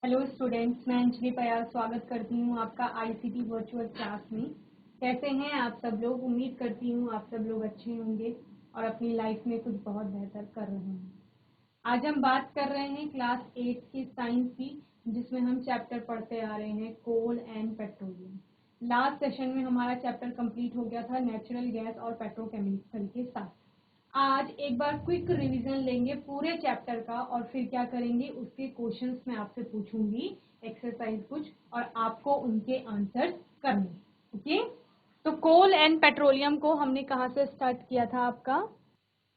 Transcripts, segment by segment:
Hello students, मैं अंजलि पयाल स्वागत करती हूँ आपका आईसीटी वर्चुअल क्लास में। कैसे हैं आप सब लोग? उम्मीद करती हूँ आप सब लोग अच्छे होंगे और अपनी लाइफ में कुछ बहुत बेहतर कर रहे हैं। आज हम बात कर रहे हैं क्लास 8 की साइंस की, जिसमें हम चैप्टर पढ़ते आ रहे हैं कोल एंड पेट्रोलियम। लास्ट सेशन में हमारा चैप्टर कंप्लीट हो गया था नेचुरल गैस और पेट्रोकेमिकल के साथ। आज एक बार क्विक रिवीजन लेंगे पूरे चैप्टर का और फिर क्या करेंगे, उसके क्वेश्चंस मैं आपसे पूछूंगी, एक्सरसाइज कुछ, और आपको उनके आंसर्स करने। ओके, तो कोल एंड पेट्रोलियम को हमने कहाँ से स्टार्ट किया था? आपका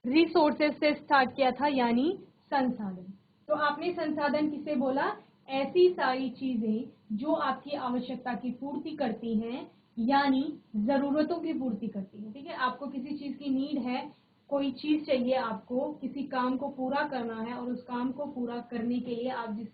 रिसोर्सेज से स्टार्ट किया था, यानी संसाधन। तो आपने संसाधन किसे बोला? ऐसी सारी चीजें जो आपकी आवश्यकता की पूर्ति करती हैं, यानी जरूरतों की पूर्ति करती हैं। ठीक है, आपको किसी चीज की नीड है, कोई चीज चाहिए, आपको किसी काम को पूरा करना है और उस काम को पूरा करने के लिए आप जिस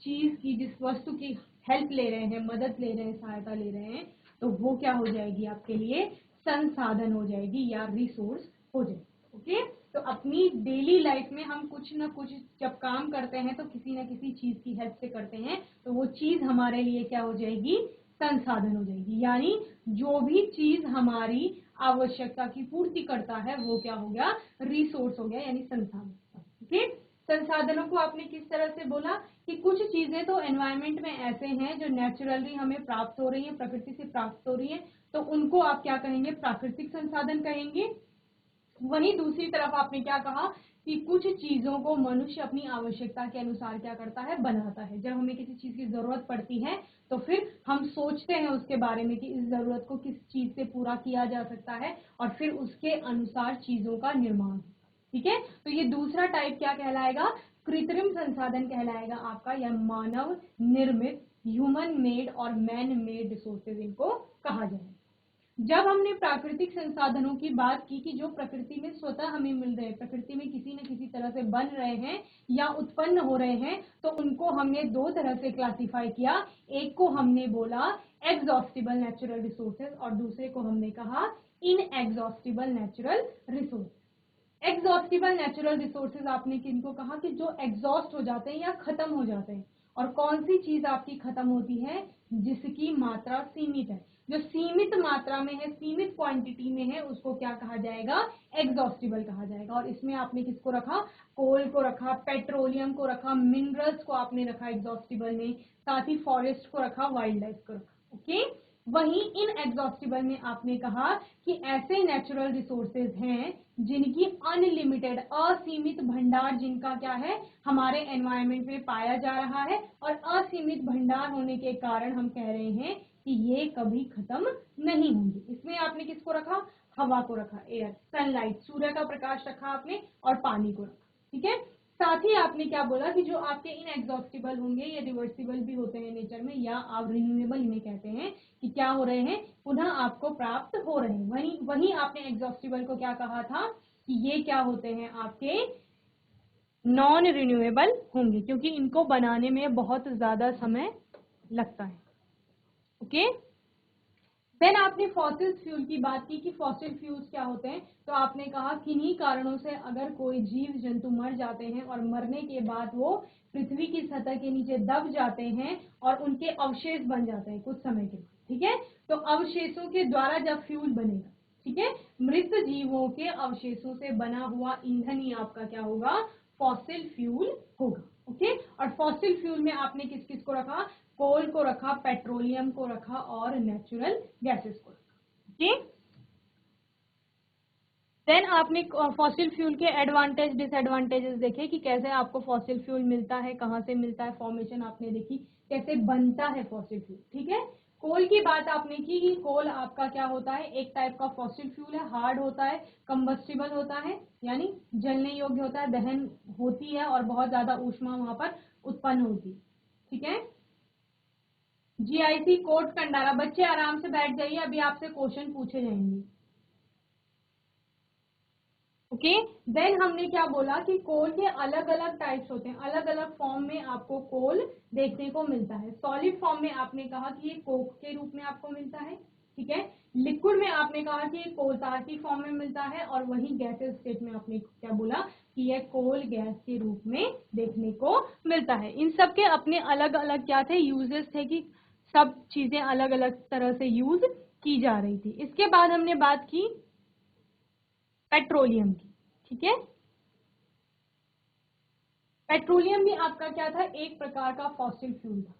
चीज की, जिस वस्तु की हेल्प ले रहे हैं, मदद ले रहे हैं, सहायता ले रहे हैं, तो वो क्या हो जाएगी आपके लिए? संसाधन हो जाएगी या रिसोर्स हो जाएगी। ओके, तो अपनी डेली लाइफ में हम कुछ ना कुछ जब काम करते हैं तो किसी ना किसी चीज की हेल्प से करते हैं, तो वो चीज हमारे लिए क्या हो जाएगी? संसाधन हो जाएगी। यानी जो भी चीज हमारी आवश्यकता की पूर्ति करता है वो क्या हो गया? रिसोर्स हो गया, यानी संसाधन। ओके, संसाधनों को आपने किस तरह से बोला कि कुछ चीजें तो एनवायरमेंट में ऐसे हैं जो नेचुरली हमें प्राप्त हो रही है, प्रकृति से प्राप्त हो रही है, तो उनको आप क्या कहेंगे? प्राकृतिक संसाधन कहेंगे। वहीं दूसरी तरफ आपने क्या कहा कि कुछ चीजों को मनुष्य अपनी आवश्यकता के अनुसार क्या करता है? बनाता है। जब हमें किसी चीज की जरूरत पड़ती है तो फिर हम सोचते हैं उसके बारे में कि इस जरूरत को किस चीज से पूरा किया जा सकता है और फिर उसके अनुसार चीजों का निर्माण। ठीक है, तो ये दूसरा टाइप क्या कहलाएगा? कृत्रिम संसाधन कहलाएगा आपका, या मानव निर्मित, ह्यूमन मेड और मैन मेड रिसोर्सेज इनको कहा जाए। जब हमने प्राकृतिक संसाधनों की बात की कि जो प्रकृति में स्वतः हमें मिल रहे हैं, प्रकृति में किसी न किसी तरह से बन रहे हैं या उत्पन्न हो रहे हैं, तो उनको हमने दो तरह से क्लासिफाई किया। एक को हमने बोला एग्जॉस्टिबल नेचुरल रिसोर्सेज और दूसरे को हमने कहा inexhaustible natural resource. Exhaustible natural resources आपने किनको कहा? कि जो एग्जॉस्ट हो जाते हैं या खत्म हो जाते हैं। और कौन सी चीज आपकी खत्म होती है? जिसकी मात्रा सीमित है। जो सीमित मात्रा में है, सीमित क्वांटिटी में है, उसको क्या कहा जाएगा? एग्जॉस्टिबल कहा जाएगा। और इसमें आपने किसको रखा? कोल को रखा, पेट्रोलियम को रखा, मिनरल्स को आपने रखा एग्जॉस्टिबल में, साथ ही फॉरेस्ट को रखा, वाइल्ड लाइफ को रखा। ओके, वहीं इन एग्जॉस्टिबल में आपने कहा कि ऐसे नेचुरल रिसोर्सेज हैं जिनकी अनलिमिटेड, असीमित भंडार, जिनका क्या है? हमारे एनवायरनमेंट में पाया जा रहा है, और असीमित भंडार होने के कारण हम कह रहे हैं कि ये कभी खत्म नहीं होंगे। इसमें आपने किसको रखा? हवा को रखा, एयर, सनलाइट, सूर्य का प्रकाश रखा आपने, और पानी को रखा। ठीक है, साथ ही आपने क्या बोला कि जो आपके इनएग्जॉस्टिबल होंगे, ये रिवर्सिबल भी होते हैं नेचर में, या आप रिन्यूएबल इन्हें कहते हैं, कि क्या हो रहे हैं? पुनः आपको प्राप्त हो रहे हैं। वहीं आपने एग्जॉस्टिबल को क्या कहा था? कि ये क्या होते हैं? आपके नॉन रिन्यूएबल होंगे, क्योंकि इनको बनाने में बहुत ज्यादा समय लगता है। ओके, देन आपने फॉसिल फ्यूल की बात की कि फॉसिल फ्यूल्स क्या होते हैं। तो आपने कहा किन्हीं कारणों से अगर कोई जीव जंतु मर जाते हैं और मरने के बाद वो पृथ्वी की सतह के नीचे दब जाते हैं और उनके अवशेष बन जाते हैं कुछ समय के बाद। ठीक है, तो अवशेषों के द्वारा जब फ्यूल बनेगा, ठीक है, मृत जीवों के अवशेषों से बना हुआ ईंधन ही आपका क्या होगा? फॉसिल फ्यूल होगा। ओके, और फॉसिल फ्यूल में आपने किस किस को रखा? कोल को रखा, पेट्रोलियम को रखा और नेचुरल गैसेस को रखा। ओके, देन आपने फॉसिल फ्यूल के एडवांटेज डिसएडवांटेजेस देखे कि कैसे आपको फॉसिल फ्यूल मिलता है, कहाँ से मिलता है, फॉर्मेशन आपने देखी, कैसे बनता है फॉसिल फ्यूल। ठीक है, कोल की बात आपने की कि कोल आपका क्या होता है? एक टाइप का फॉसिल फ्यूल है, हार्ड होता है, कंबस्टिबल होता है, यानी जलने योग्य होता है, दहन होती है और बहुत ज्यादा ऊष्मा वहां पर उत्पन्न होती है। ठीक है, जीआईसी कोट कंडारा। बच्चे आराम से बैठ जाइए, अभी आपसे क्वेश्चन पूछे जाएंगे। ओके, देन हमने क्या बोला कि कोल के अलग अलग टाइप्स होते हैं, अलग अलग फॉर्म में आपको कोल देखने को मिलता है। सॉलिड फॉर्म में आपने कहा कि ये कोक के रूप में आपको मिलता है। ठीक है, लिक्विड में आपने कहा कि ये कोल तार की फॉर्म में मिलता है, और वही गैसेस स्टेट में आपने क्या बोला? कि यह कोल गैस के रूप में देखने को मिलता है। इन सब के अपने अलग अलग क्या थे, यूजेस थे, कि सब चीजें अलग अलग तरह से यूज की जा रही थी। इसके बाद हमने बात की पेट्रोलियम की, ठीक है। पेट्रोलियम भी आपका क्या था, एक प्रकार का फॉसिल फ्यूल था,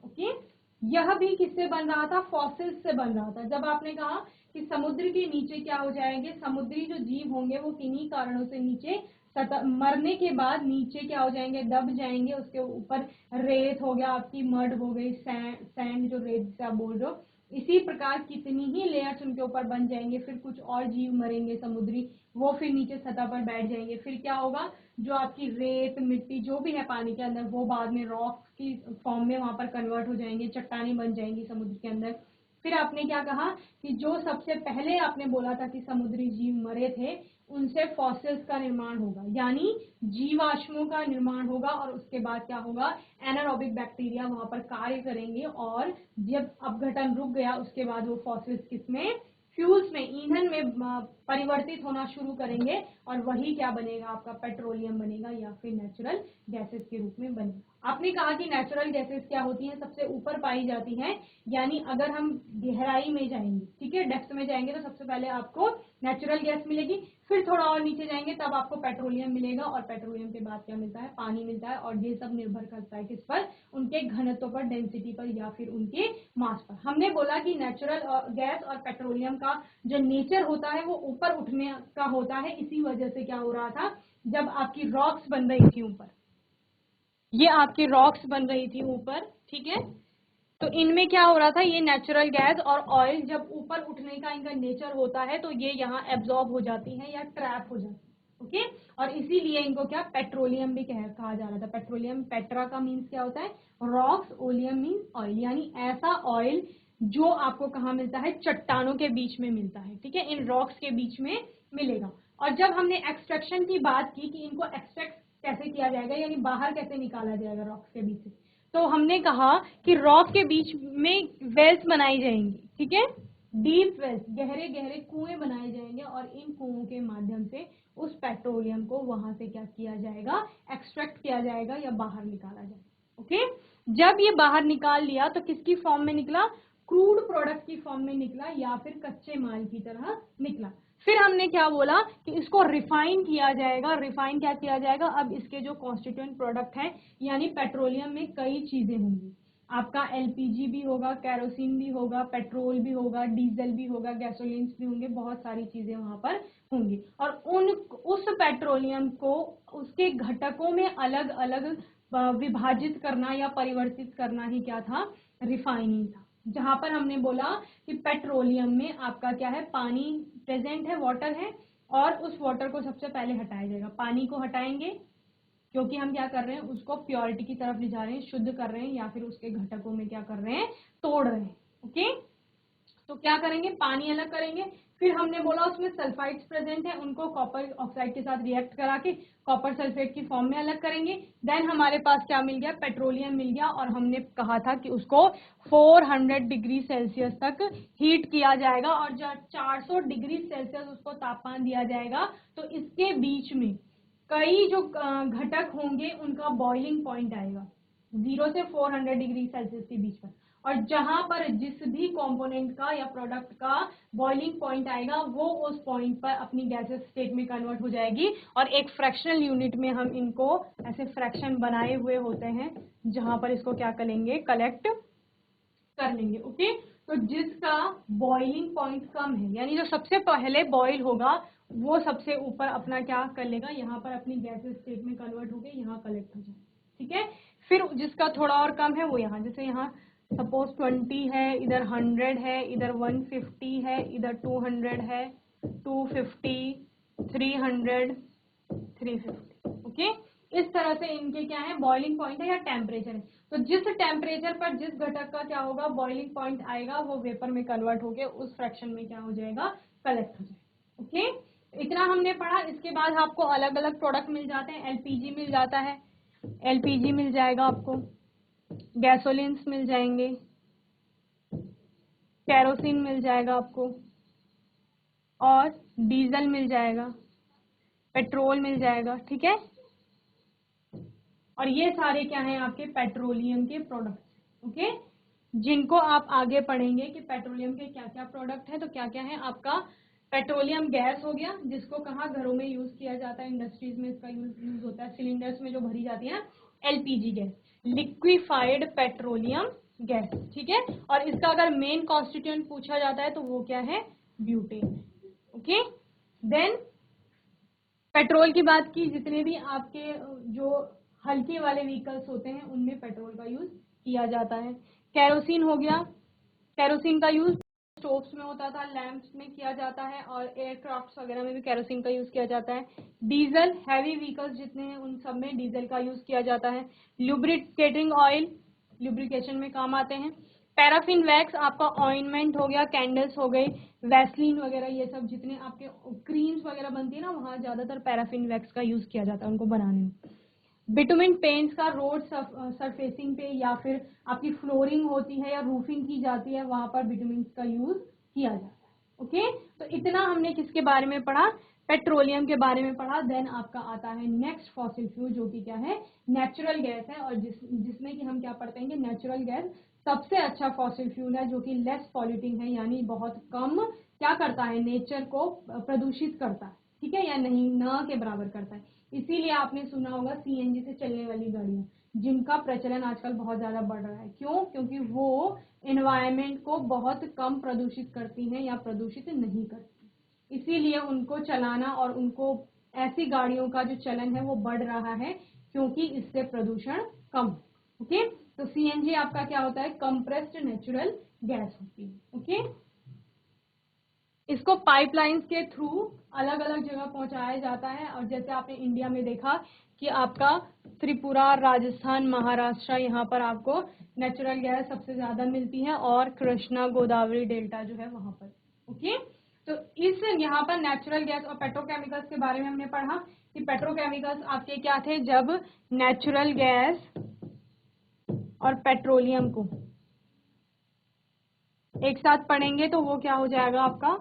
ओके। यह भी किससे बन रहा था, फॉसिल से बन रहा था। जब आपने कहा कि समुद्र के नीचे क्या हो जाएंगे, समुद्री जो जीव होंगे वो किन्हीं कारणों से नीचे मरने के बाद नीचे क्या हो जाएंगे, दब जाएंगे। उसके ऊपर रेत हो गया आपकी, मड हो गई, सैंड जो रेत से आप बोल रहे हो, इसी प्रकार कितनी ही लेयर्स उनके ऊपर बन जाएंगे। फिर कुछ और जीव मरेंगे समुद्री, वो फिर नीचे सतह पर बैठ जाएंगे। फिर क्या होगा, जो आपकी रेत मिट्टी जो भी है पानी के अंदर, वो बाद में रॉक्स की फॉर्म में वहां पर कन्वर्ट हो जाएंगे, चट्टानी बन जाएंगी समुद्र के अंदर। फिर आपने क्या कहा कि जो सबसे पहले आपने बोला था कि समुद्री जीव मरे थे, उनसे फॉसिल्स का निर्माण होगा, यानी जीवाश्मों का निर्माण होगा। और उसके बाद क्या होगा, एनारोबिक बैक्टीरिया वहां पर कार्य करेंगे, और जब अपघटन रुक गया उसके बाद वो फॉसिल्स किसमें, फ्यूल्स में, ईंधन में परिवर्तित होना शुरू करेंगे, और वही क्या बनेगा, आपका पेट्रोलियम बनेगा, या फिर नेचुरल गैसेस के रूप में बनेगा। आपने कहा कि नेचुरल गैसेस क्या होती हैं, सबसे ऊपर पाई जाती हैं, यानी अगर हम गहराई में जाएंगे, ठीक है, डेप्थ में जाएंगे, तो सबसे पहले आपको नेचुरल गैस मिलेगी। फिर थोड़ा और नीचे जाएंगे तब आपको पेट्रोलियम मिलेगा, और पेट्रोलियम के बाद क्या मिलता है, पानी मिलता है। और ये सब निर्भर करता है किस पर, उनके घनत्व पर, डेंसिटी पर, या फिर उनके मास पर। हमने बोला कि नेचुरल गैस और पेट्रोलियम का जो नेचर होता है वो ऊपर उठने का होता है। इसी वजह से क्या हो रहा था, जब आपकी रॉक्स बन रही थी ऊपर, ये आपकी रॉक्स बन रही थी ऊपर, ठीक है, तो इनमें क्या हो रहा था, ये नेचुरल गैस और ऑयल जब ऊपर उठने का इनका नेचर होता है, तो ये यहाँ एब्जॉर्ब हो जाती है या ट्रैप हो जाती है, ओके। और इसीलिए इनको क्या पेट्रोलियम भी कहा जा रहा था। पेट्रोलियम, पेट्रा का मीन्स क्या होता है, रॉक्स, ओलियम मीन्स ऑयल, यानी ऐसा ऑयल जो आपको कहाँ मिलता है, चट्टानों के बीच में मिलता है, ठीक है, इन रॉक्स के बीच में मिलेगा। और जब हमने एक्सट्रैक्शन की बात की कि इनको एक्सट्रैक्ट कैसे किया जाएगा, यानी बाहर कैसे निकाला जाएगा रॉक्स के बीच से, तो हमने कहा कि रॉक के बीच में वेल्स बनाई जाएंगी, ठीक है, डीप वेल्स, गहरे गहरे कुएं बनाए जाएंगे, और इन कुओं के माध्यम से उस पेट्रोलियम को वहां से क्या किया जाएगा, एक्सट्रैक्ट किया जाएगा या बाहर निकाला जाएगा, ओके। जब ये बाहर निकाल लिया तो किसकी फॉर्म में निकला, क्रूड प्रोडक्ट की फॉर्म में निकला, या फिर कच्चे माल की तरह निकला। फिर हमने क्या बोला कि इसको रिफाइन किया जाएगा। रिफाइन क्या किया जाएगा, अब इसके जो कॉन्स्टिट्यूएंट प्रोडक्ट हैं, यानी पेट्रोलियम में कई चीजें होंगी, आपका एलपीजी भी होगा, कैरोसिन भी होगा, पेट्रोल भी होगा, डीजल भी होगा, गैसोलिन्स भी होंगे, बहुत सारी चीजें वहां पर होंगी। और उस पेट्रोलियम को उसके घटकों में अलग अलग विभाजित करना या परिवर्तित करना ही क्या था, रिफाइनिंग था। जहां पर हमने बोला कि पेट्रोलियम में आपका क्या है, पानी प्रेजेंट है, वाटर है, और उस वाटर को सबसे पहले हटाया जाएगा। पानी को हटाएंगे क्योंकि हम क्या कर रहे हैं, उसको प्योरिटी की तरफ ले जा रहे हैं, शुद्ध कर रहे हैं, या फिर उसके घटकों में क्या कर रहे हैं, तोड़ रहे हैं, ओके। तो क्या करेंगे, पानी अलग करेंगे। फिर हमने बोला उसमें सल्फाइड्स प्रेजेंट है, उनको कॉपर ऑक्साइड के साथ रिएक्ट करा के कॉपर सल्फेट की फॉर्म में अलग करेंगे। देन हमारे पास क्या मिल गया, पेट्रोलियम मिल गया, और हमने कहा था कि उसको 400 डिग्री सेल्सियस तक हीट किया जाएगा, और जब 400 डिग्री सेल्सियस उसको तापमान दिया जाएगा, तो इसके बीच में कई जो घटक होंगे उनका बॉइलिंग पॉइंट आएगा 0 से 400 डिग्री सेल्सियस के बीच में। और जहां पर जिस भी कंपोनेंट का या प्रोडक्ट का बॉइलिंग पॉइंट आएगा, वो उस पॉइंट पर अपनी गैसेस स्टेट में कन्वर्ट हो जाएगी। और एक फ्रैक्शनल यूनिट में हम इनको ऐसे फ्रैक्शन बनाए हुए होते हैं, जहां पर इसको क्या करेंगे, कलेक्ट कर लेंगे, ओके। तो जिसका बॉइलिंग पॉइंट कम है, यानी जो सबसे पहले बॉइल होगा, वो सबसे ऊपर अपना क्या कर लेगा, यहाँ पर अपनी गैसेस स्टेट में कन्वर्ट होके यहाँ कलेक्ट हो जाए, ठीक है। फिर जिसका थोड़ा और कम है वो यहाँ, जैसे यहाँ सपोज 20 है, इधर 100 है, इधर 150 है, इधर 200 है, 250, 300, 350, ओके। इस तरह से इनके क्या है, बॉइलिंग पॉइंट है या टेम्परेचर है। तो जिस टेम्परेचर पर जिस घटक का क्या होगा, बॉइलिंग पॉइंट आएगा, वो वेपर में कन्वर्ट होके उस फ्रैक्शन में क्या हो जाएगा, कलेक्ट हो जाएगा, ओके। इतना हमने पढ़ा। इसके बाद आपको अलग अलग प्रोडक्ट मिल जाते हैं। एलपीजी मिल जाता है, एलपीजी मिल जाएगा आपको, गैसोलिन्स मिल जाएंगे, कैरोसिन मिल जाएगा आपको, और डीजल मिल जाएगा, पेट्रोल मिल जाएगा, ठीक है। और ये सारे क्या हैं आपके पेट्रोलियम के प्रोडक्ट्स, ओके, जिनको आप आगे पढ़ेंगे कि पेट्रोलियम के क्या क्या प्रोडक्ट है। तो क्या क्या है आपका, पेट्रोलियम गैस हो गया, जिसको कहाँ घरों में यूज किया जाता है, इंडस्ट्रीज में इसका यूज होता है, सिलेंडर्स में जो भरी जाती है, LPG gas, liquefied petroleum gas, ठीक है। और इसका अगर मेन कॉन्स्टिट्यूएंट पूछा जाता है तो वो क्या है, ब्यूटेन, ओके। देन पेट्रोल की बात की, जितने भी आपके जो हल्के वाले व्हीकल्स होते हैं उनमें पेट्रोल का यूज किया जाता है। कैरोसिन हो गया, कैरोसिन का यूज स्टोव्स में होता था, लैंप्स में किया जाता है, और एयरक्राफ्ट्स वगैरह में भी कैरोसिन का यूज किया जाता है। डीजल, हैवी व्हीकल्स जितने हैं उन सब में डीजल का यूज किया जाता है। लुब्रिकेटिंग ऑयल, लुब्रिकेशन में काम आते हैं। पैराफिन वैक्स आपका ऑइंटमेंट हो गया, कैंडल्स हो गई, वैसलीन वगैरह, ये सब जितने आपके क्रीम्स वगैरह बनती है ना, वहाँ ज्यादातर पैराफिन वैक्स का यूज किया जाता है उनको बनाने में। बिटुमिन पेंट्स का रोड सरफेसिंग पे या फिर आपकी फ्लोरिंग होती है या रूफिंग की जाती है, वहां पर बिटुमिन का यूज किया जाता है, ओके। तो इतना हमने किसके बारे में पढ़ा, पेट्रोलियम के बारे में पढ़ा। देन आपका आता है नेक्स्ट फॉसिल फ्यूल, जो कि क्या है, नेचुरल गैस है, और जिसमें कि हम क्या पढ़ते हैं कि नेचुरल गैस सबसे अच्छा फॉसिल फ्यूल है, जो कि लेस पॉल्यूटिंग है, यानी बहुत कम क्या करता है, नेचर को प्रदूषित करता है, ठीक है, या नहीं, न के बराबर करता है। इसीलिए आपने सुना होगा सीएनजी से चलने वाली गाड़ियां, जिनका प्रचलन आजकल बहुत ज्यादा बढ़ रहा है। क्यों? क्योंकि वो एनवायरमेंट को बहुत कम प्रदूषित करती हैं या प्रदूषित नहीं करती, इसीलिए उनको चलाना और उनको ऐसी गाड़ियों का जो चलन है वो बढ़ रहा है, क्योंकि इससे प्रदूषण कम, ओके। तो सीएनजी आपका क्या होता है, कंप्रेस्ड नेचुरल गैस होती है, ओके। इसको पाइपलाइंस के थ्रू अलग अलग जगह पहुंचाया जाता है, और जैसे आपने इंडिया में देखा कि आपका त्रिपुरा, राजस्थान, महाराष्ट्र, यहाँ पर आपको नेचुरल गैस सबसे ज्यादा मिलती है, और कृष्णा गोदावरी डेल्टा जो है वहां पर, ओके। तो इस यहाँ पर नेचुरल गैस और पेट्रोकेमिकल्स के बारे में हमने पढ़ा कि पेट्रोकेमिकल्स आपके क्या थे, जब नेचुरल गैस और पेट्रोलियम को एक साथ पढ़ेंगे तो वो क्या हो जाएगा आपका,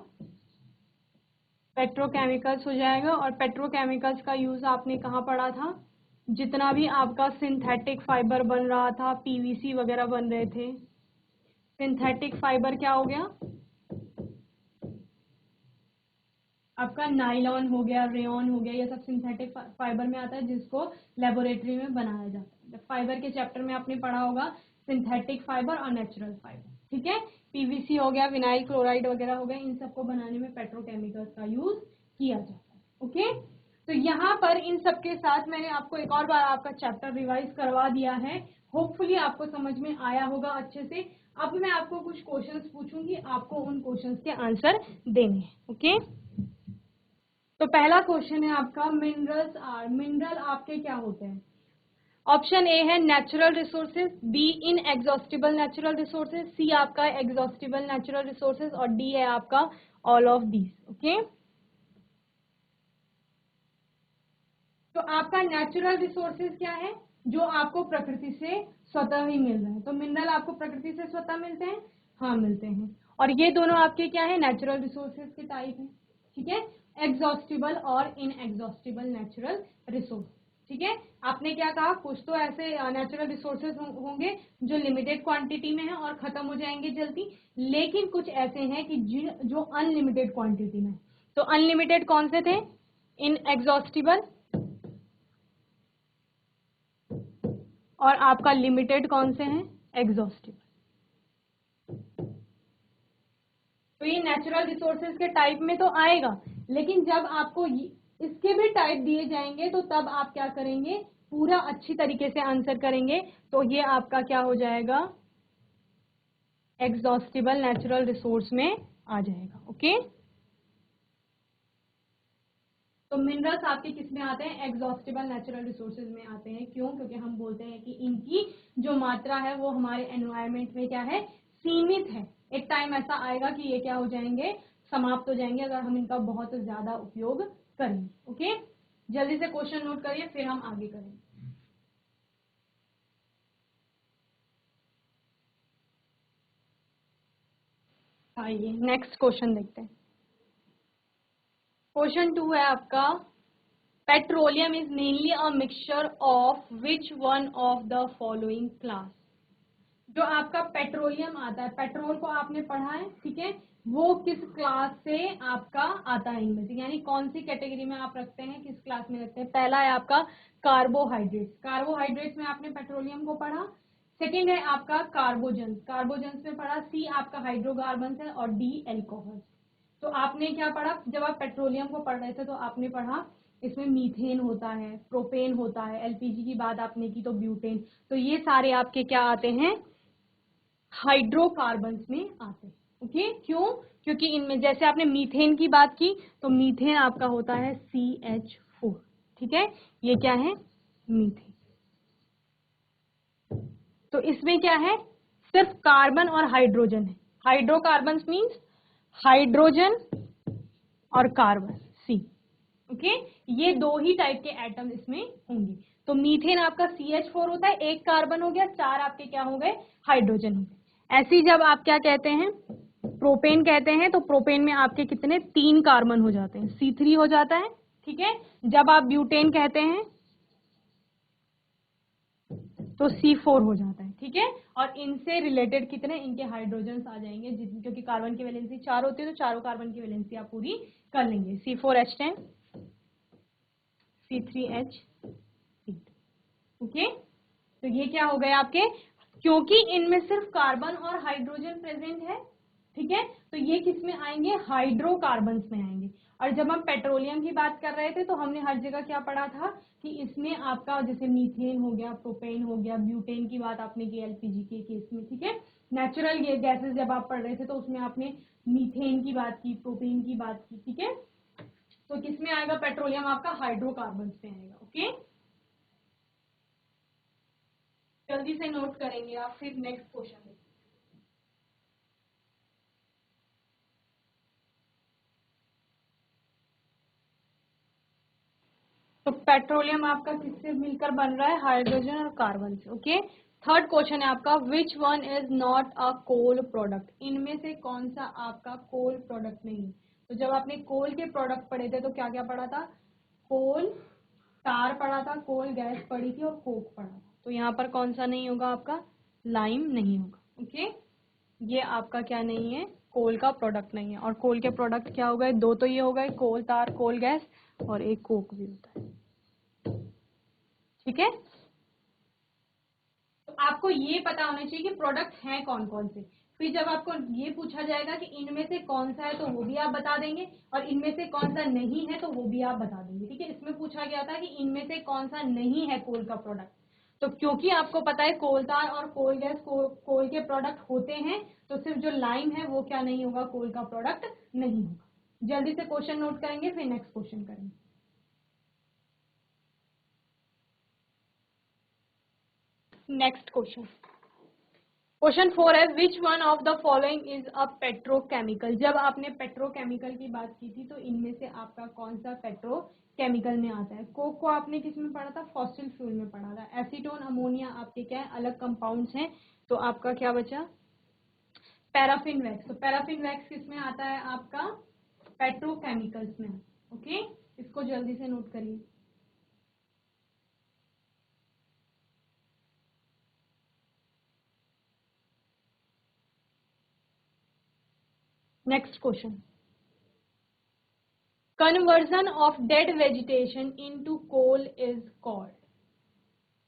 पेट्रोकेमिकल्स हो जाएगा। और पेट्रोकेमिकल्स का यूज आपने कहाँ पढ़ा था, जितना भी आपका सिंथेटिक फाइबर बन रहा था, पीवीसी वगैरह बन रहे थे, सिंथेटिक फाइबर क्या हो गया आपका, नाइलॉन हो गया, रेयॉन हो गया, ये सब सिंथेटिक फाइबर में आता है, जिसको लेबोरेटरी में बनाया जाता है। फाइबर के चैप्टर में आपने पढ़ा होगा सिंथेटिक फाइबर और नेचुरल फाइबर, ठीक है। पीवीसी हो गया, विनाइल क्लोराइड वगैरह हो गया, इन सबको बनाने में पेट्रोकेमिकल्स का यूज किया जाता है, ओके। तो यहाँ पर इन सबके साथ मैंने आपको एक और बार आपका चैप्टर रिवाइज करवा दिया है, होपफुली आपको समझ में आया होगा अच्छे से। अब मैं आपको कुछ क्वेश्चंस पूछूंगी, आपको उन क्वेश्चंस के आंसर देने हैं, ओके। तो पहला क्वेश्चन है आपका, मिनरल्स आर, मिनरल आपके क्या होते हैं। ऑप्शन ए है natural resources, B inexhaustible natural resources, C आपका एग्जॉस्टिबल नेचुरल रिसोर्सेज, और डी है आपका ऑल ऑफ दीज, ओके। तो आपका नेचुरल रिसोर्सेज क्या है, जो आपको प्रकृति से स्वतः ही मिल रहे हैं। तो मिनरल आपको प्रकृति से स्वतः मिलते हैं, हाँ मिलते हैं। और ये दोनों आपके क्या है, नेचुरल रिसोर्सेज के टाइप हैं, ठीक है, एग्जॉस्टिबल और इन एग्जॉस्टिबल नेचुरल रिसोर्स, ठीक है। आपने क्या कहा, कुछ तो ऐसे नेचुरल रिसोर्सेज होंगे जो लिमिटेड क्वांटिटी में है और खत्म हो जाएंगे जल्दी, लेकिन कुछ ऐसे हैं कि जो अनलिमिटेड क्वांटिटी में। तो अनलिमिटेड कौन से थे, इन एग्जॉस्टिबल, और आपका लिमिटेड कौन से हैं, एग्जॉस्टिबल। तो ये नेचुरल रिसोर्सेज के टाइप में तो आएगा, लेकिन जब आपको इसके भी टाइप दिए जाएंगे तो तब आप क्या करेंगे, पूरा अच्छी तरीके से आंसर करेंगे, तो ये आपका क्या हो जाएगा, एग्जॉस्टिबल नेचुरल रिसोर्स में आ जाएगा, ओके। तो मिनरल्स आपके किस में आते हैं, एग्जॉस्टिबल नेचुरल रिसोर्सेज में आते हैं। क्यों? क्योंकि हम बोलते हैं कि इनकी जो मात्रा है वो हमारे एनवायरमेंट में क्या है, सीमित है। एक टाइम ऐसा आएगा कि ये क्या हो जाएंगे, समाप्त हो जाएंगे, अगर हम इनका बहुत ज्यादा उपयोग करेंगे, ओके। जल्दी से क्वेश्चन नोट करिए, फिर हम आगे करेंगे। आइए नेक्स्ट क्वेश्चन देखते हैं। क्वेश्चन 2 है आपका, petroleum is mainly a mixture of which one of the following class. जो आपका पेट्रोलियम आता है, पेट्रोल को आपने पढ़ा है, ठीक है, वो किस क्लास से आपका आता है इनमें से, यानी कौन सी कैटेगरी में आप रखते हैं, किस क्लास में रखते हैं। पहला है आपका कार्बोहाइड्रेट्स, कार्बोहाइड्रेट्स में आपने पेट्रोलियम को पढ़ा। सेकेंड है आपका कार्बोजन्स, कार्बोजन्स में पढ़ा। सी आपका हाइड्रोकार्बन्स है और डी एल्कोहल। तो आपने क्या पढ़ा, जब आप पेट्रोलियम को पढ़ रहे थे तो आपने पढ़ा इसमें मीथेन होता है, प्रोपेन होता है, एलपीजी की बात आपने की तो ब्यूटेन। तो ये सारे आपके क्या आते हैं, हाइड्रोकार्बन्स में आते हैं। ओके, क्यों, क्योंकि इनमें जैसे आपने मीथेन की बात की तो मीथेन आपका होता है CH4, ठीक है, ये क्या है, मीथेन। तो इसमें क्या है, सिर्फ कार्बन और हाइड्रोजन है। हाइड्रोकार्बन्स मीन्स हाइड्रोजन और कार्बन, सी। ओके, ये दो ही टाइप के एटम इसमें होंगे। तो मीथेन आपका CH4 होता है, एक कार्बन हो गया, चार आपके क्या हो गए, हाइड्रोजन हो गए। ऐसे ही जब आप क्या कहते हैं, प्रोपेन कहते हैं, तो प्रोपेन में आपके कितने, 3 कार्बन हो जाते हैं, C3 हो जाता है, ठीक है। जब आप ब्यूटेन कहते हैं तो C4 हो जाता है, ठीक है। और इनसे रिलेटेड कितने, इनके हाइड्रोजन आ जाएंगे, क्योंकि कार्बन की वैलेंसी 4 होती है, तो चारों कार्बन की वैलेंसी आप पूरी कर लेंगे। C4H10, C3H, okay. तो ये क्या हो गए आपके, क्योंकि इनमें सिर्फ कार्बन और हाइड्रोजन प्रेजेंट है, ठीक है, तो ये किस में आएंगे, हाइड्रोकार्बन्स में आएंगे। और जब हम पेट्रोलियम की बात कर रहे थे तो हमने हर जगह क्या पढ़ा था कि इसमें आपका जैसे मीथेन हो गया, प्रोपेन हो गया, ब्यूटेन की बात आपने की एलपीजी के केस में, ठीक है। नेचुरल गैसेस जब आप पढ़ रहे थे तो उसमें आपने मीथेन की बात की, प्रोपेन की बात की, ठीक है। तो किसमें आएगा, पेट्रोलियम आपका हाइड्रोकार्बन्स में आएगा। ओके, जल्दी से नोट करेंगे आप, फिर नेक्स्ट क्वेश्चन। तो पेट्रोलियम आपका किससे मिलकर बन रहा है, हाइड्रोजन और कार्बन से। ओके, थर्ड क्वेश्चन है आपका, which one is not a coal product. इनमें से कौन सा आपका कोल प्रोडक्ट नहीं है। तो जब आपने कोल के प्रोडक्ट पढ़े थे तो क्या क्या पढ़ा था, कोल tar पढ़ा था, कोल गैस पढ़ी थी और कोक पढ़ा था। तो यहाँ पर कौन सा नहीं होगा आपका, लाइम नहीं होगा। ओके, ये आपका क्या नहीं है, कोल का प्रोडक्ट नहीं है। और कोल के प्रोडक्ट क्या हो गए, दो तो ये हो गए, कोल तार, कोल गैस, और एक कोक भी होता है, ठीक है। तो आपको ये पता होना चाहिए कि प्रोडक्ट हैं कौन कौन से। फिर जब आपको ये पूछा जाएगा कि इनमें से कौन सा है तो वो भी आप बता देंगे, और इनमें से कौन सा नहीं है तो वो भी आप बता देंगे, ठीक है। इसमें पूछा गया था कि इनमें से कौन सा नहीं है कोल का प्रोडक्ट। तो क्योंकि आपको पता है कोल तार और कोल गैस कोल के प्रोडक्ट होते हैं, तो सिर्फ जो लाइम है वो क्या नहीं होगा, कोल का प्रोडक्ट नहीं होगा। जल्दी से क्वेश्चन नोट करेंगे, फिर नेक्स्ट क्वेश्चन करेंगे। नेक्स्ट क्वेश्चन, क्वेश्चन 4 है, which one of the following is a petrochemical. जब आपने पेट्रोकेमिकल की बात की थी तो इनमें से आपका कौन सा पेट्रोकेमिकल में आता है। कोक को आपने किस में पढ़ा था, फॉसिल फ्यूल में पढ़ा था। एसीटोन, अमोनिया आपके क्या है, अलग कंपाउंड्स हैं। तो आपका क्या बचा, पैराफिन वैक्स। तो पैराफिन वैक्स किस में आता है आपका, पेट्रोकेमिकल्स में। ओके, इसको जल्दी से नोट करिए। Next question, conversion of dead vegetation into coal is called.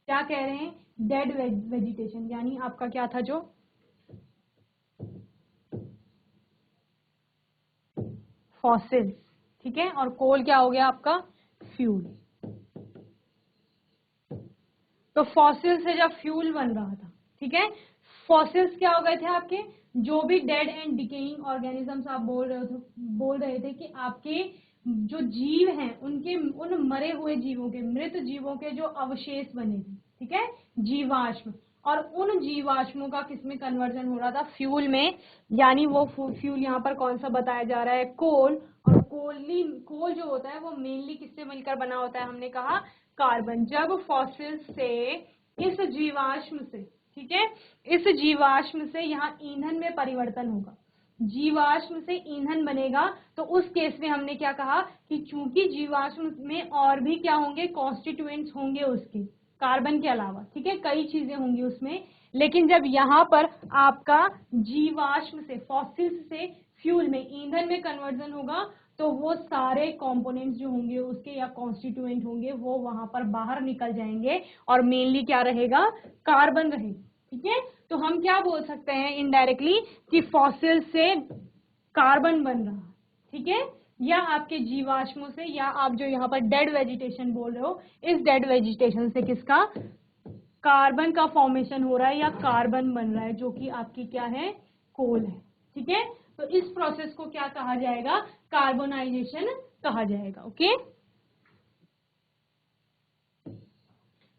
क्या कह रहे हैं, डेड वेजिटेशन, यानी आपका क्या था, जो फॉसिल, ठीक है, और कोल क्या हो गया आपका, फ्यूल। तो फॉसिल से जब फ्यूल बन रहा था, ठीक है, फॉसिल्स क्या हो गए थे आपके, जो भी डेड एंड डिकेइंग ऑर्गेनिजम्स आप बोल रहे थे कि आपके जो जीव हैं उनके, उन मरे हुए जीवों के, मृत जीवों के जो अवशेष बने थे, ठीक है, जीवाश्म, और उन जीवाश्मों का किसमें कन्वर्जन हो रहा था, फ्यूल में। यानी वो फ्यूल यहाँ पर कौन सा बताया जा रहा है, कोल। और कोल जो होता है वो मेनली किससे मिलकर बना होता है, हमने कहा कार्बन। जब फॉसिल से, इस जीवाश्म से, ठीक है, इस जीवाश्म से यहाँ ईंधन में परिवर्तन होगा, जीवाश्म से ईंधन बनेगा, तो उस केस में हमने क्या कहा कि चूंकि जीवाश्म में और भी क्या होंगे, कॉन्स्टिट्यूएंट्स होंगे उसके, कार्बन के अलावा, ठीक है, कई चीजें होंगी उसमें, लेकिन जब यहाँ पर आपका जीवाश्म से, फॉसिल्स से फ्यूल में, ईंधन में कन्वर्जन होगा, तो वो सारे कंपोनेंट्स जो होंगे उसके या कॉन्स्टिट्यूएंट होंगे वो वहां पर बाहर निकल जाएंगे और मेनली क्या रहेगा, कार्बन रहेगा, ठीक है। तो हम क्या बोल सकते हैं इनडायरेक्टली कि फॉसिल से कार्बन बन रहा है, ठीक है, या आपके जीवाश्मों से, या आप जो यहाँ पर डेड वेजिटेशन बोल रहे हो, इस डेड वेजिटेशन से किसका, कार्बन का फॉर्मेशन हो रहा है या कार्बन बन रहा है, जो कि आपकी क्या है, कोल है, ठीक है। तो इस प्रोसेस को क्या कहा जाएगा, कार्बोनाइजेशन कहा जाएगा, ओके।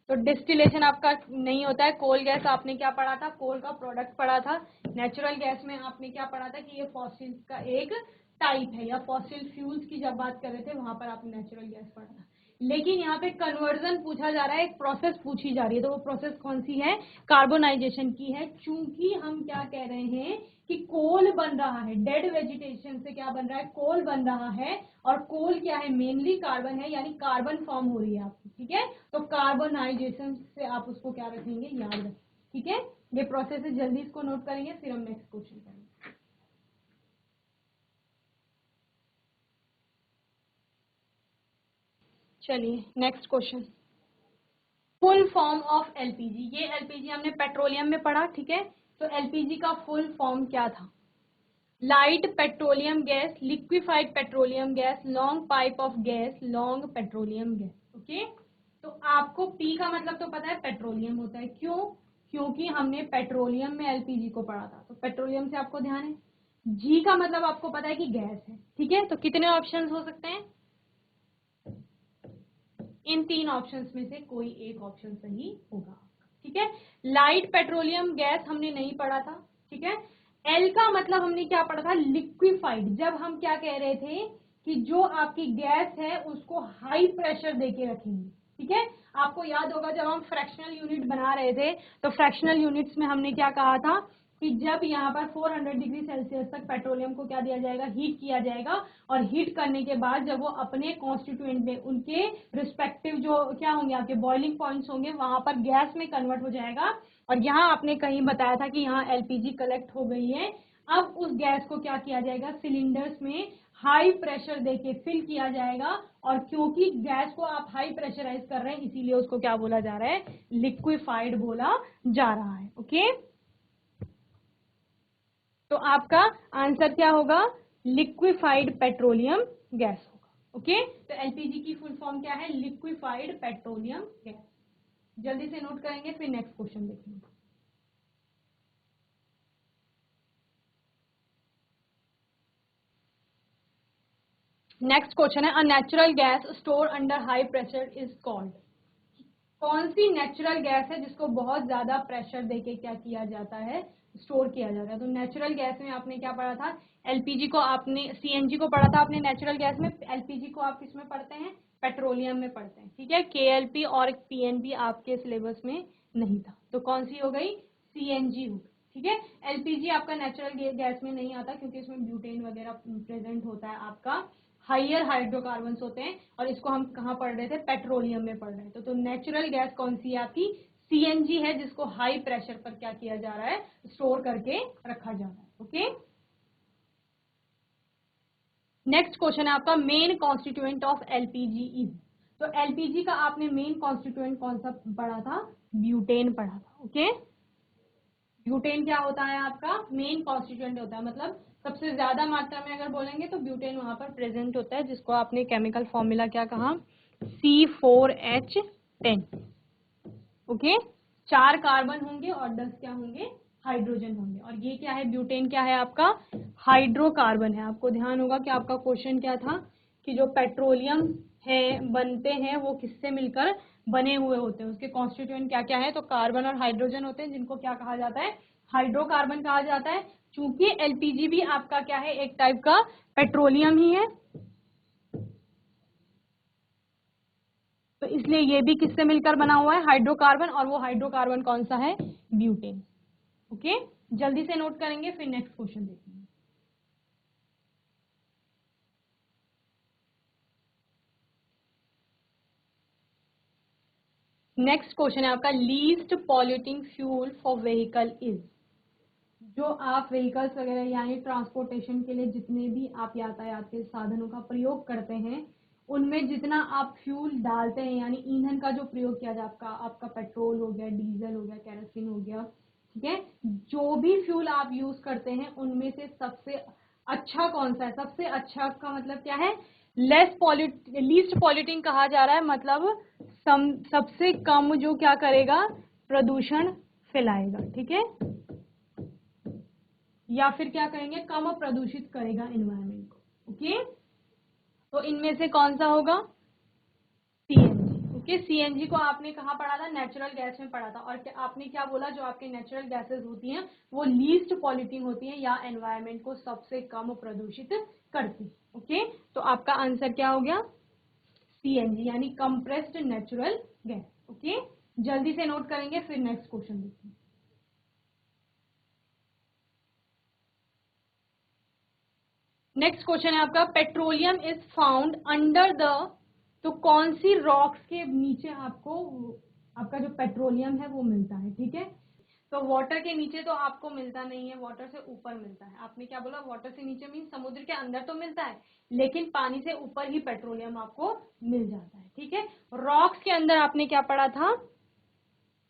तो डिस्टिलेशन आपका नहीं होता है, कोल गैस आपने क्या पढ़ा था, कोल का प्रोडक्ट पढ़ा था। नेचुरल गैस में आपने क्या पढ़ा था कि ये फॉसिल का एक टाइप है, या फॉसिल फ्यूल्स की जब बात कर रहे थे वहां पर आपने नेचुरल गैस पढ़ा था। लेकिन यहाँ पे कन्वर्जन पूछा जा रहा है, एक प्रोसेस पूछी जा रही है, तो वो प्रोसेस कौन सी है, कार्बोनाइजेशन की है। चूंकि हम क्या कह रहे हैं कि कोल बन रहा है, डेड वेजिटेशन से क्या बन रहा है, कोल बन रहा है, और कोल क्या है, मेनली कार्बन है, यानी कार्बन फॉर्म हो रही है आपकी, ठीक है। तो कार्बोनाइजेशन से आप उसको क्या रखेंगे, याद रखेंगे, ठीक है। ये प्रोसेस है, जल्दी इसको नोट करेंगे, फिर हम नेक्स्ट क्वेश्चन करेंगे। चलिए next question, full form of LPG. ये एलपीजी हमने पेट्रोलियम में पढ़ा, ठीक है। तो एलपीजी का फुल फॉर्म क्या था, light petroleum gas, liquefied petroleum gas, long pipe of gas, long petroleum gas, okay. तो आपको पी का मतलब तो पता है, पेट्रोलियम होता है, क्यों, क्योंकि हमने पेट्रोलियम में एलपीजी को पढ़ा था, तो पेट्रोलियम से आपको ध्यान है। जी का मतलब आपको पता है कि गैस है, ठीक है। तो कितने ऑप्शंस हो सकते हैं, इन तीन ऑप्शंस में से कोई एक ऑप्शन सही होगा, ठीक है। लाइट पेट्रोलियम गैस हमने नहीं पढ़ा था, ठीक है। एल का मतलब हमने क्या पढ़ा था, लिक्विफाइड, जब हम क्या कह रहे थे कि जो आपकी गैस है उसको हाई प्रेशर देके रखेंगे, ठीक है। आपको याद होगा जब हम फ्रैक्शनल यूनिट बना रहे थे, तो फ्रैक्शनल यूनिट्स में हमने क्या कहा था कि जब यहाँ पर 400 डिग्री सेल्सियस तक पेट्रोलियम को क्या दिया जाएगा, हीट किया जाएगा, और हीट करने के बाद जब वो अपने कॉन्स्टिट्यूएंट में, उनके रिस्पेक्टिव जो क्या होंगे आपके बॉइलिंग पॉइंट्स होंगे, वहां पर गैस में कन्वर्ट हो जाएगा। और यहाँ आपने कहीं बताया था कि यहाँ एलपीजी कलेक्ट हो गई है, अब उस गैस को क्या किया जाएगा, सिलेंडर्स में हाई प्रेशर देके फिल किया जाएगा, और क्योंकि गैस को आप हाई प्रेशराइज कर रहे हैं इसीलिए उसको क्या बोला जा रहा है, लिक्विफाइड बोला जा रहा है, ओके। तो आपका आंसर क्या होगा, लिक्विफाइड पेट्रोलियम गैस होगा, ओके। तो एलपीजी की फुल फॉर्म क्या है, लिक्विफाइड पेट्रोलियम गैस। जल्दी से नोट करेंगे, फिर नेक्स्ट क्वेश्चन देखेंगे। नेक्स्ट क्वेश्चन है, a natural gas store under high pressure is called. कौन सी नेचुरल गैस है जिसको बहुत ज्यादा प्रेशर देके क्या किया जाता है, स्टोर किया जाता है। तो नेचुरल गैस में आपने क्या पढ़ा था, एलपीजी को आपने, सीएनजी को पढ़ा था आपने नेचुरल गैस में, एलपीजी को आप किस में पढ़ते हैं, पेट्रोलियम में पढ़ते हैं, ठीक है। केएलपी और पीएनपी आपके सिलेबस में नहीं था, तो कौन सी हो गई, सीएनजी हो गई, ठीक है। एलपीजी आपका नेचुरल गैस में नहीं आता, क्योंकि इसमें ब्यूटेन वगैरह प्रेजेंट होता है, आपका हाइयर हाइड्रोकार्बन होते हैं, और इसको हम कहाँ पढ़ रहे थे, पेट्रोलियम में पढ़ रहे थे। तो नेचुरल गैस कौन सी है आपकी, सीएनजी है, जिसको हाई प्रेशर पर क्या किया जा रहा है, स्टोर करके रखा जा रहा है, ओके। नेक्स्ट क्वेश्चन है आपका, main constituent of LPG is. तो एलपीजी का आपने मेन कॉन्स्टिट्यूएंट कौन सा पढ़ा था, ब्यूटेन पढ़ा था, ओके। ब्यूटेन क्या होता है आपका, मेन कॉन्स्टिट्यूएंट होता है, मतलब सबसे ज्यादा मात्रा में अगर बोलेंगे तो ब्यूटेन वहां पर प्रेजेंट होता है, जिसको आपने केमिकल फॉर्मूला क्या कहा, C4H10, ओके। 4 कार्बन होंगे और 10 क्या होंगे, हाइड्रोजन होंगे। और ये क्या है, ब्यूटेन क्या है आपका, हाइड्रोकार्बन है। आपको ध्यान होगा कि आपका क्वेश्चन क्या था कि जो पेट्रोलियम है बनते हैं वो किससे मिलकर बने हुए होते हैं, उसके कॉन्स्टिट्यूएंट क्या क्या है, तो कार्बन और हाइड्रोजन होते हैं, जिनको क्या कहा जाता है, हाइड्रोकार्बन कहा जाता है। चूंकि एलपीजी भी आपका क्या है, एक टाइप का पेट्रोलियम ही है, तो इसलिए ये भी किससे मिलकर बना हुआ है, हाइड्रोकार्बन, और वो हाइड्रोकार्बन कौन सा है, ब्यूटेन, ओके। जल्दी से नोट करेंगे, फिर नेक्स्ट क्वेश्चन देखेंगे। नेक्स्ट क्वेश्चन है आपका, least polluting fuel for vehicle is. जो आप व्हीकल्स वगैरह यानी ट्रांसपोर्टेशन के लिए जितने भी आप यातायात के साधनों का प्रयोग करते हैं, उनमें जितना आप फ्यूल डालते हैं यानी ईंधन का जो प्रयोग किया जाता है, आपका पेट्रोल हो गया, डीजल हो गया, केरोसिन हो गया, ठीक है, जो भी फ्यूल आप यूज करते हैं उनमें से सबसे अच्छा कौन सा है? सबसे अच्छा का मतलब क्या है? लीस्ट पॉल्यूटिंग कहा जा रहा है, मतलब सबसे कम जो क्या करेगा, प्रदूषण फैलाएगा, ठीक है, या फिर क्या कहेंगे, कम प्रदूषित करेगा एनवायरनमेंट को। ओके, तो इनमें से कौन सा होगा? सीएनजी। ओके, सीएनजी को आपने कहाँ पढ़ा था? नेचुरल गैस में पढ़ा था। और आपने क्या बोला, जो आपके नेचुरल गैसेस होती हैं वो लीस्ट पॉल्यूटिंग होती हैं या एनवायरनमेंट को सबसे कम प्रदूषित करती है। ओके, तो आपका आंसर क्या हो गया? सीएनजी यानी कंप्रेस्ड नेचुरल गैस। ओके, जल्दी से नोट करेंगे, फिर नेक्स्ट क्वेश्चन देखिए। नेक्स्ट क्वेश्चन है आपका, petroleum is found under the, तो कौन सी रॉक्स के नीचे आपको आपका जो पेट्रोलियम है वो मिलता है? ठीक है, तो वाटर के नीचे तो आपको मिलता नहीं है, वाटर से ऊपर मिलता है। आपने क्या बोला? वाटर से नीचे मीन समुद्र के अंदर तो मिलता है, लेकिन पानी से ऊपर ही पेट्रोलियम आपको मिल जाता है। ठीक है, रॉक्स के अंदर आपने क्या पढ़ा था?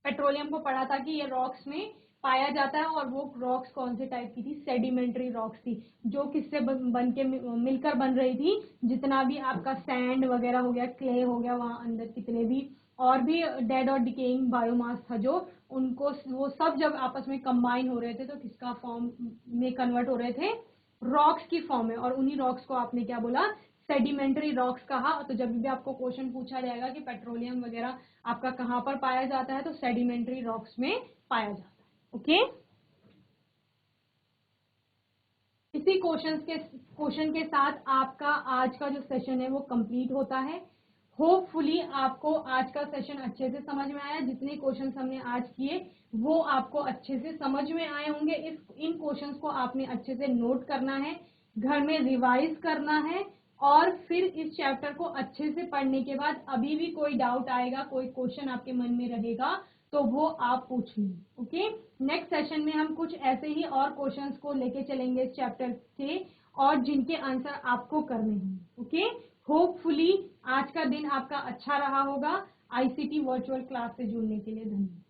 पेट्रोलियम को पढ़ा था कि ये रॉक्स में पाया जाता है, और वो रॉक्स कौन से टाइप की थी? सेडिमेंट्री रॉक्स थी, जो किससे बन के मिलकर बन रही थी? जितना भी आपका सैंड वगैरह हो गया, क्ले हो गया, वहां अंदर कितने भी और भी डेड और डिकेइंग बायोमास था जो, उनको वो सब जब आपस में कंबाइन हो रहे थे तो किसका फॉर्म में कन्वर्ट हो रहे थे? रॉक्स की फॉर्म में। और उन्हीं रॉक्स को आपने क्या बोला? सेडिमेंट्री रॉक्स कहा। तो जब भी आपको क्वेश्चन पूछा जाएगा कि पेट्रोलियम वगैरह आपका कहाँ पर पाया जाता है, तो सेडिमेंट्री रॉक्स में पाया जाता है। ओके, इसी क्वेश्चन के साथ आपका आज का जो सेशन है वो कंप्लीट होता है। होपफुली आपको आज का सेशन अच्छे से समझ में आया। जितने क्वेश्चंस हमने आज किए वो आपको अच्छे से समझ में आए होंगे। इन क्वेश्चंस को आपने अच्छे से नोट करना है, घर में रिवाइज करना है, और फिर इस चैप्टर को अच्छे से पढ़ने के बाद अभी भी कोई डाउट आएगा, कोई क्वेश्चन आपके मन में रहेगा, तो वो आप पूछ लें। ओके, नेक्स्ट सेशन में हम कुछ ऐसे ही और क्वेश्चंस को लेके चलेंगे इस चैप्टर के, और जिनके आंसर आपको करने हैं। ओके, होपफुली आज का दिन आपका अच्छा रहा होगा। आईसीटी वर्चुअल क्लास से जुड़ने के लिए धन्यवाद।